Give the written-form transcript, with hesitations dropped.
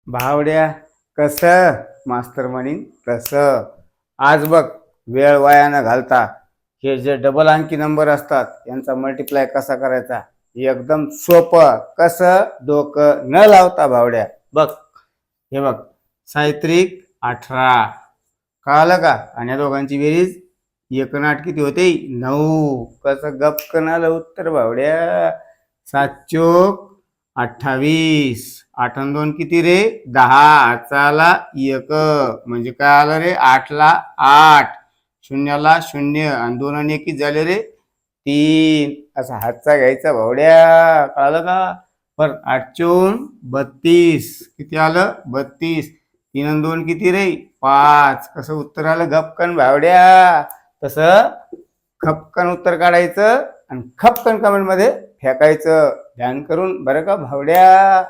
भावड्या कसं मास्तर म्हणीन तसं. आज बघ, वेळ वाया न घालता हे जे डबल अंकी नंबर असतात यांचा मल्टिप्लाय कसा करायचा एकदम सोपं. कसं डोकं न लावता भावड्या. बघ, हे बघ, 18 कळालं का? आणि या दोघांची बेरीज 1 आणि 8 किती होते? 9. कसं गपकन आलं उत्तर भावड्या. 7 × 28. 8 आणि 2 किती रे? 10. चाला 1 म्हणजे काय आलं रे? 8 ला 8, 0 ला 0 आणि 2 आणि 1 झाले रे 3. असा हातचा घ्यायचा भावड्या. कळालं का? पर 8 चोन 32 किती आलं? 32. 3 आणि 2 किती रे? 5. कसं उत्तर आलं गपकन भावड्या. तसं खपकन उत्तर काढायचं आणि खपकन कमेंट मध्ये फेकायचं. ध्यान करून बरं का भावड्या.